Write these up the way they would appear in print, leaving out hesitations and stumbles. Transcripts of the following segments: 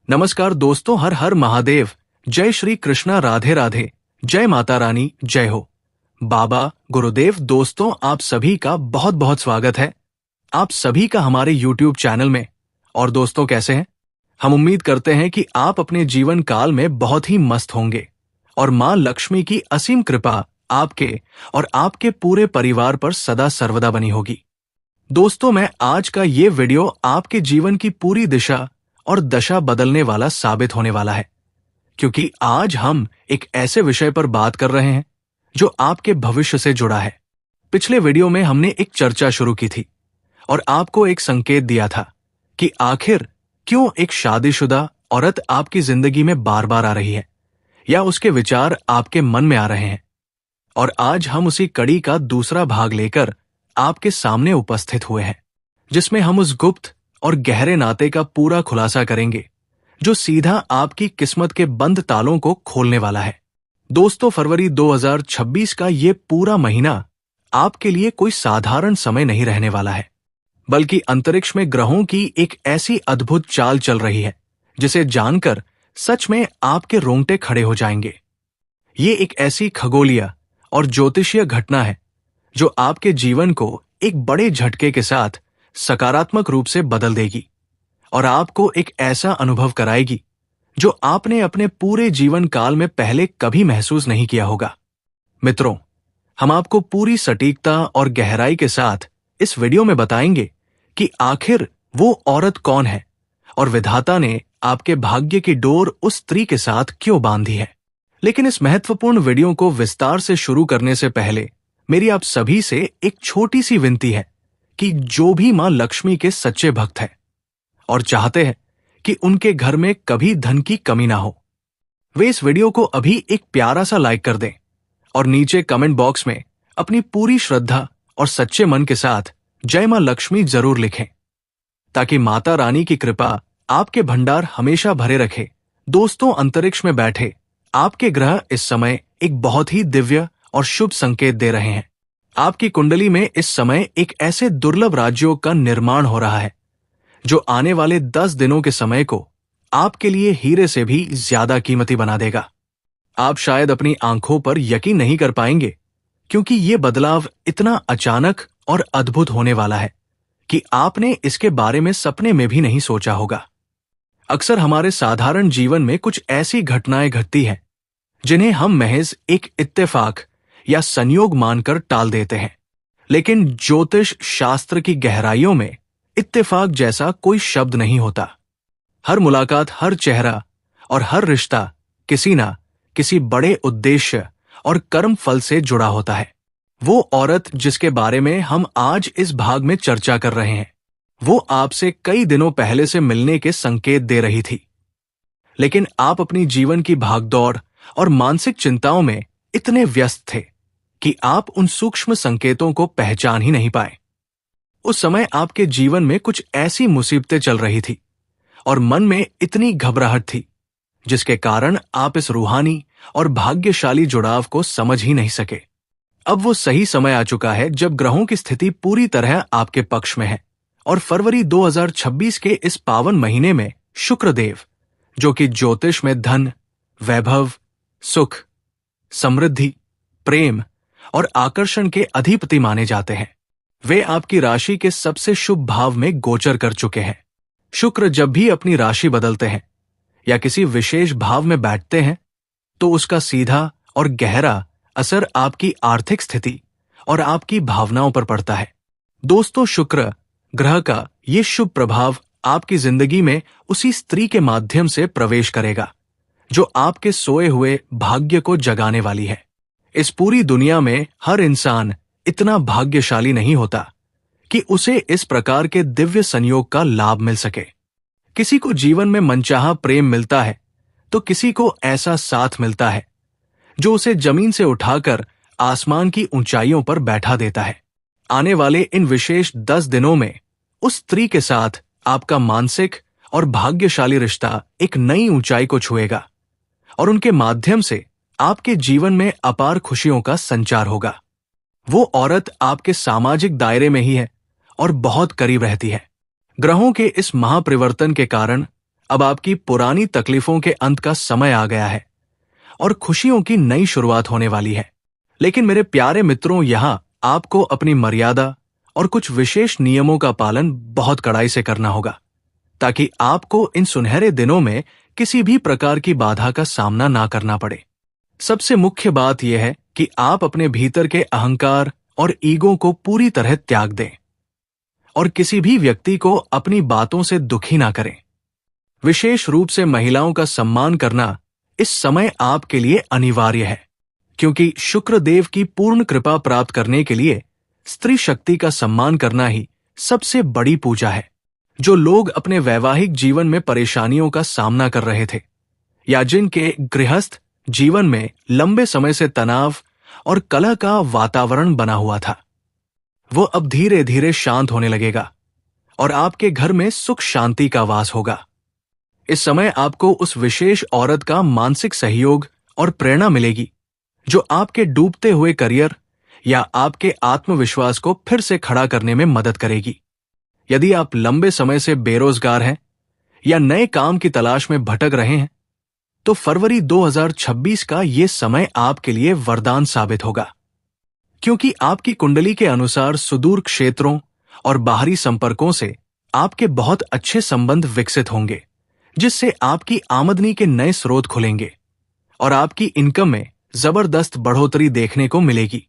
नमस्कार दोस्तों, हर हर महादेव। जय श्री कृष्णा, राधे राधे। जय माता रानी, जय हो। बाबा, गुरुदेव, दोस्तों आप सभी का बहुत बहुत स्वागत है आप सभी का हमारे YouTube चैनल में। और दोस्तों कैसे हैं? हम उम्मीद करते हैं कि आप अपने जीवन काल में बहुत ही मस्त होंगे और मां लक्ष्मी की असीम कृपा आपके और आपके पूरे परिवार पर सदा सर्वदा बनी होगी। दोस्तों, मैं आज का ये वीडियो आपके जीवन की पूरी दिशा और दशा बदलने वाला साबित होने वाला है, क्योंकि आज हम एक ऐसे विषय पर बात कर रहे हैं जो आपके भविष्य से जुड़ा है। पिछले वीडियो में हमने एक चर्चा शुरू की थी और आपको एक संकेत दिया था कि आखिर क्यों एक शादीशुदा औरत आपकी जिंदगी में बार बार आ रही है या उसके विचार आपके मन में आ रहे हैं। और आज हम उसी कड़ी का दूसरा भाग लेकर आपके सामने उपस्थित हुए हैं, जिसमें हम उस गुप्त और गहरे नाते का पूरा खुलासा करेंगे जो सीधा आपकी किस्मत के बंद तालों को खोलने वाला है। दोस्तों, फरवरी 2026 का ये पूरा महीना आपके लिए कोई साधारण समय नहीं रहने वाला है, बल्कि अंतरिक्ष में ग्रहों की एक ऐसी अद्भुत चाल चल रही है जिसे जानकर सच में आपके रोंगटे खड़े हो जाएंगे। ये एक ऐसी खगोलीय और ज्योतिषीय घटना है जो आपके जीवन को एक बड़े झटके के साथ सकारात्मक रूप से बदल देगी और आपको एक ऐसा अनुभव कराएगी जो आपने अपने पूरे जीवन काल में पहले कभी महसूस नहीं किया होगा। मित्रों, हम आपको पूरी सटीकता और गहराई के साथ इस वीडियो में बताएंगे कि आखिर वो औरत कौन है और विधाता ने आपके भाग्य की डोर उस स्त्री के साथ क्यों बांधी है। लेकिन इस महत्वपूर्ण वीडियो को विस्तार से शुरू करने से पहले मेरी आप सभी से एक छोटी सी विनती है कि जो भी मां लक्ष्मी के सच्चे भक्त हैं और चाहते हैं कि उनके घर में कभी धन की कमी ना हो, वे इस वीडियो को अभी एक प्यारा सा लाइक कर दें और नीचे कमेंट बॉक्स में अपनी पूरी श्रद्धा और सच्चे मन के साथ जय मां लक्ष्मी जरूर लिखें, ताकि माता रानी की कृपा आपके भंडार हमेशा भरे रखे। दोस्तों, अंतरिक्ष में बैठे आपके ग्रह इस समय एक बहुत ही दिव्य और शुभ संकेत दे रहे हैं। आपकी कुंडली में इस समय एक ऐसे दुर्लभ राज्यों का निर्माण हो रहा है जो आने वाले 10 दिनों के समय को आपके लिए हीरे से भी ज्यादा कीमती बना देगा। आप शायद अपनी आंखों पर यकीन नहीं कर पाएंगे, क्योंकि ये बदलाव इतना अचानक और अद्भुत होने वाला है कि आपने इसके बारे में सपने में भी नहीं सोचा होगा। अक्सर हमारे साधारण जीवन में कुछ ऐसी घटनाएं घटती हैं जिन्हें हम महज एक इत्तेफाक या संयोग मानकर टाल देते हैं, लेकिन ज्योतिष शास्त्र की गहराइयों में इत्तेफाक जैसा कोई शब्द नहीं होता। हर मुलाकात, हर चेहरा और हर रिश्ता किसी ना किसी बड़े उद्देश्य और कर्म फल से जुड़ा होता है। वो औरत जिसके बारे में हम आज इस भाग में चर्चा कर रहे हैं, वो आपसे कई दिनों पहले से मिलने के संकेत दे रही थी, लेकिन आप अपनी जीवन की भागदौड़ और मानसिक चिंताओं में इतने व्यस्त थे कि आप उन सूक्ष्म संकेतों को पहचान ही नहीं पाए। उस समय आपके जीवन में कुछ ऐसी मुसीबतें चल रही थी और मन में इतनी घबराहट थी जिसके कारण आप इस रूहानी और भाग्यशाली जुड़ाव को समझ ही नहीं सके। अब वो सही समय आ चुका है जब ग्रहों की स्थिति पूरी तरह आपके पक्ष में है और फरवरी 2026 के इस पावन महीने में शुक्रदेव, जो कि ज्योतिष में धन, वैभव, सुख, समृद्धि, प्रेम और आकर्षण के अधिपति माने जाते हैं, वे आपकी राशि के सबसे शुभ भाव में गोचर कर चुके हैं। शुक्र जब भी अपनी राशि बदलते हैं या किसी विशेष भाव में बैठते हैं तो उसका सीधा और गहरा असर आपकी आर्थिक स्थिति और आपकी भावनाओं पर पड़ता है। दोस्तों, शुक्र ग्रह का ये शुभ प्रभाव आपकी जिंदगी में उसी स्त्री के माध्यम से प्रवेश करेगा जो आपके सोए हुए भाग्य को जगाने वाली है। इस पूरी दुनिया में हर इंसान इतना भाग्यशाली नहीं होता कि उसे इस प्रकार के दिव्य संयोग का लाभ मिल सके। किसी को जीवन में मनचाहा प्रेम मिलता है तो किसी को ऐसा साथ मिलता है जो उसे जमीन से उठाकर आसमान की ऊंचाइयों पर बैठा देता है। आने वाले इन विशेष 10 दिनों में उस स्त्री के साथ आपका मानसिक और भाग्यशाली रिश्ता एक नई ऊंचाई को छुएगा और उनके माध्यम से आपके जीवन में अपार खुशियों का संचार होगा। वो औरत आपके सामाजिक दायरे में ही है और बहुत करीब रहती है। ग्रहों के इस महापरिवर्तन के कारण अब आपकी पुरानी तकलीफों के अंत का समय आ गया है और खुशियों की नई शुरुआत होने वाली है। लेकिन मेरे प्यारे मित्रों, यहां आपको अपनी मर्यादा और कुछ विशेष नियमों का पालन बहुत कड़ाई से करना होगा, ताकि आपको इन सुनहरे दिनों में किसी भी प्रकार की बाधा का सामना ना करना पड़े। सबसे मुख्य बात यह है कि आप अपने भीतर के अहंकार और ईगो को पूरी तरह त्याग दें और किसी भी व्यक्ति को अपनी बातों से दुखी ना करें। विशेष रूप से महिलाओं का सम्मान करना इस समय आपके लिए अनिवार्य है, क्योंकि शुक्र देव की पूर्ण कृपा प्राप्त करने के लिए स्त्री शक्ति का सम्मान करना ही सबसे बड़ी पूजा है। जो लोग अपने वैवाहिक जीवन में परेशानियों का सामना कर रहे थे या जिनके गृहस्थ जीवन में लंबे समय से तनाव और कलह का वातावरण बना हुआ था, वो अब धीरे धीरे शांत होने लगेगा और आपके घर में सुख शांति का वास होगा। इस समय आपको उस विशेष औरत का मानसिक सहयोग और प्रेरणा मिलेगी जो आपके डूबते हुए करियर या आपके आत्मविश्वास को फिर से खड़ा करने में मदद करेगी। यदि आप लंबे समय से बेरोजगार हैं या नए काम की तलाश में भटक रहे हैं, तो फरवरी 2026 का यह समय आपके लिए वरदान साबित होगा, क्योंकि आपकी कुंडली के अनुसार सुदूर क्षेत्रों और बाहरी संपर्कों से आपके बहुत अच्छे संबंध विकसित होंगे, जिससे आपकी आमदनी के नए स्रोत खुलेंगे और आपकी इनकम में जबरदस्त बढ़ोतरी देखने को मिलेगी।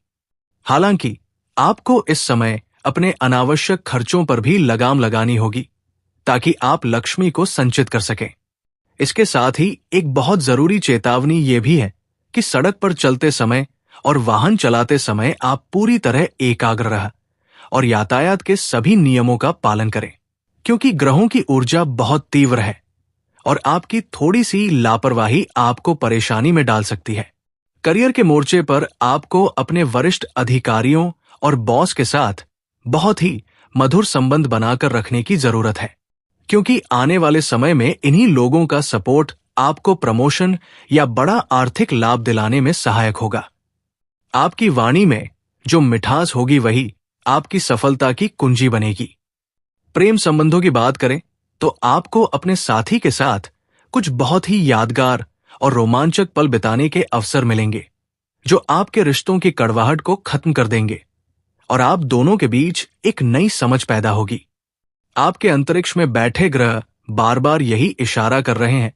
हालांकि आपको इस समय अपने अनावश्यक खर्चों पर भी लगाम लगानी होगी, ताकि आप लक्ष्मी को संचित कर सकें। इसके साथ ही एक बहुत जरूरी चेतावनी यह भी है कि सड़क पर चलते समय और वाहन चलाते समय आप पूरी तरह एकाग्र रहें और यातायात के सभी नियमों का पालन करें, क्योंकि ग्रहों की ऊर्जा बहुत तीव्र है और आपकी थोड़ी सी लापरवाही आपको परेशानी में डाल सकती है। करियर के मोर्चे पर आपको अपने वरिष्ठ अधिकारियों और बॉस के साथ बहुत ही मधुर संबंध बनाकर रखने की जरूरत है, क्योंकि आने वाले समय में इन्हीं लोगों का सपोर्ट आपको प्रमोशन या बड़ा आर्थिक लाभ दिलाने में सहायक होगा। आपकी वाणी में जो मिठास होगी वही आपकी सफलता की कुंजी बनेगी। प्रेम संबंधों की बात करें तो आपको अपने साथी के साथ कुछ बहुत ही यादगार और रोमांचक पल बिताने के अवसर मिलेंगे, जो आपके रिश्तों की कड़वाहट को खत्म कर देंगे और आप दोनों के बीच एक नई समझ पैदा होगी। आपके अंतरिक्ष में बैठे ग्रह बार बार यही इशारा कर रहे हैं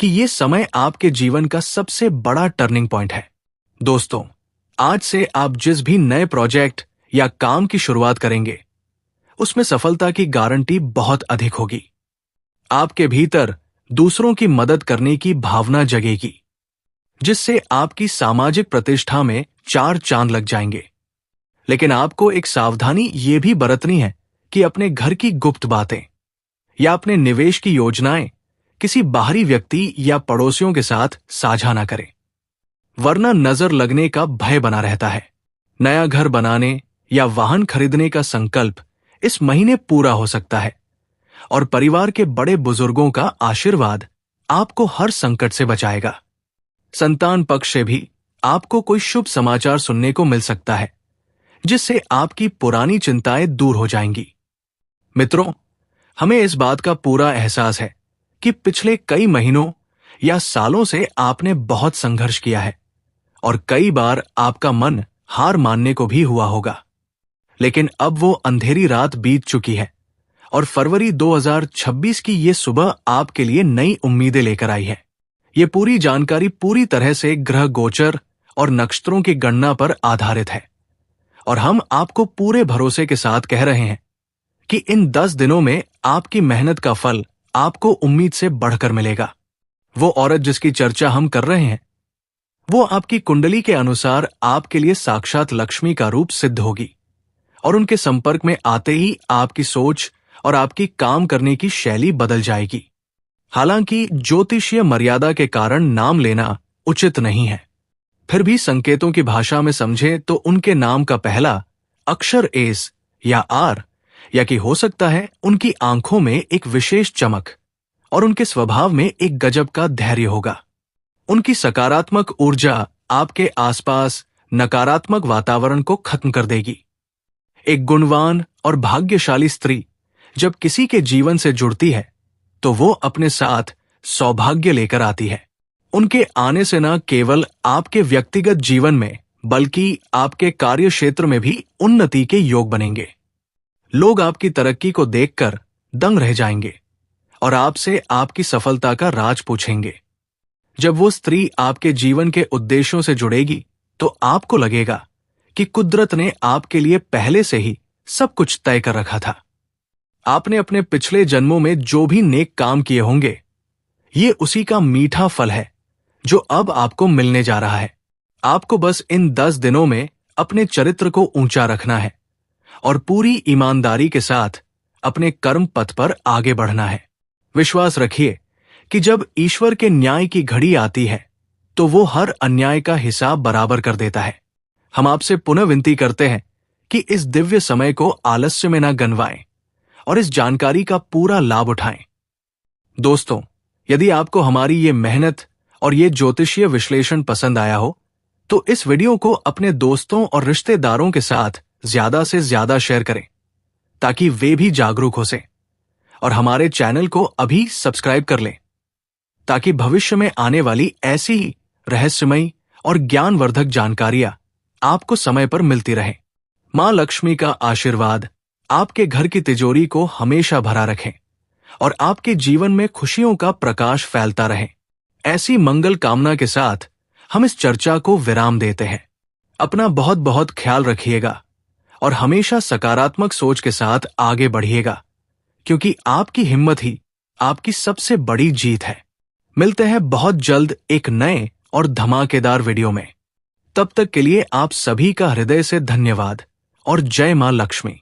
कि यह समय आपके जीवन का सबसे बड़ा टर्निंग पॉइंट है। दोस्तों, आज से आप जिस भी नए प्रोजेक्ट या काम की शुरुआत करेंगे, उसमें सफलता की गारंटी बहुत अधिक होगी। आपके भीतर दूसरों की मदद करने की भावना जगेगी, जिससे आपकी सामाजिक प्रतिष्ठा में 4 चांद लग जाएंगे। लेकिन आपको एक सावधानी ये भी बरतनी है कि अपने घर की गुप्त बातें या अपने निवेश की योजनाएं किसी बाहरी व्यक्ति या पड़ोसियों के साथ साझा ना करें, वरना नजर लगने का भय बना रहता है। नया घर बनाने या वाहन खरीदने का संकल्प इस महीने पूरा हो सकता है और परिवार के बड़े बुजुर्गों का आशीर्वाद आपको हर संकट से बचाएगा। संतान पक्ष से भी आपको कोई शुभ समाचार सुनने को मिल सकता है, जिससे आपकी पुरानी चिंताएं दूर हो जाएंगी। मित्रों, हमें इस बात का पूरा एहसास है कि पिछले कई महीनों या सालों से आपने बहुत संघर्ष किया है और कई बार आपका मन हार मानने को भी हुआ होगा। लेकिन अब वो अंधेरी रात बीत चुकी है और फरवरी 2026 की ये सुबह आपके लिए नई उम्मीदें लेकर आई है। ये पूरी जानकारी पूरी तरह से ग्रह गोचर और नक्षत्रों की गणना पर आधारित है और हम आपको पूरे भरोसे के साथ कह रहे हैं कि इन 10 दिनों में आपकी मेहनत का फल आपको उम्मीद से बढ़कर मिलेगा। वो औरत जिसकी चर्चा हम कर रहे हैं, वो आपकी कुंडली के अनुसार आपके लिए साक्षात लक्ष्मी का रूप सिद्ध होगी और उनके संपर्क में आते ही आपकी सोच और आपकी काम करने की शैली बदल जाएगी। हालांकि ज्योतिषीय मर्यादा के कारण नाम लेना उचित नहीं है, फिर भी संकेतों की भाषा में समझे तो उनके नाम का पहला अक्षर एस या आर, या कि हो सकता है उनकी आंखों में एक विशेष चमक और उनके स्वभाव में एक गजब का धैर्य होगा। उनकी सकारात्मक ऊर्जा आपके आसपास नकारात्मक वातावरण को खत्म कर देगी। एक गुणवान और भाग्यशाली स्त्री जब किसी के जीवन से जुड़ती है तो वो अपने साथ सौभाग्य लेकर आती है। उनके आने से न केवल आपके व्यक्तिगत जीवन में बल्कि आपके कार्य क्षेत्र में भी उन्नति के योग बनेंगे। लोग आपकी तरक्की को देखकर दंग रह जाएंगे और आपसे आपकी सफलता का राज पूछेंगे। जब वो स्त्री आपके जीवन के उद्देश्यों से जुड़ेगी तो आपको लगेगा कि कुदरत ने आपके लिए पहले से ही सब कुछ तय कर रखा था। आपने अपने पिछले जन्मों में जो भी नेक काम किए होंगे, ये उसी का मीठा फल है जो अब आपको मिलने जा रहा है। आपको बस इन 10 दिनों में अपने चरित्र को ऊंचा रखना है और पूरी ईमानदारी के साथ अपने कर्म पथ पर आगे बढ़ना है। विश्वास रखिए कि जब ईश्वर के न्याय की घड़ी आती है तो वो हर अन्याय का हिसाब बराबर कर देता है। हम आपसे पुनः विनती करते हैं कि इस दिव्य समय को आलस्य में न गंवाएं और इस जानकारी का पूरा लाभ उठाएं। दोस्तों, यदि आपको हमारी ये मेहनत और ये ज्योतिषीय विश्लेषण पसंद आया हो तो इस वीडियो को अपने दोस्तों और रिश्तेदारों के साथ ज्यादा से ज्यादा शेयर करें ताकि वे भी जागरूक हो सकें, और हमारे चैनल को अभी सब्सक्राइब कर लें ताकि भविष्य में आने वाली ऐसी ही रहस्यमयी और ज्ञानवर्धक जानकारियां आपको समय पर मिलती रहें। मां लक्ष्मी का आशीर्वाद आपके घर की तिजोरी को हमेशा भरा रखें और आपके जीवन में खुशियों का प्रकाश फैलता रहे। ऐसी मंगल कामना के साथ हम इस चर्चा को विराम देते हैं। अपना बहुत बहुत ख्याल रखिएगा और हमेशा सकारात्मक सोच के साथ आगे बढ़िएगा, क्योंकि आपकी हिम्मत ही आपकी सबसे बड़ी जीत है। मिलते हैं बहुत जल्द एक नए और धमाकेदार वीडियो में। तब तक के लिए आप सभी का हृदय से धन्यवाद और जय मां लक्ष्मी।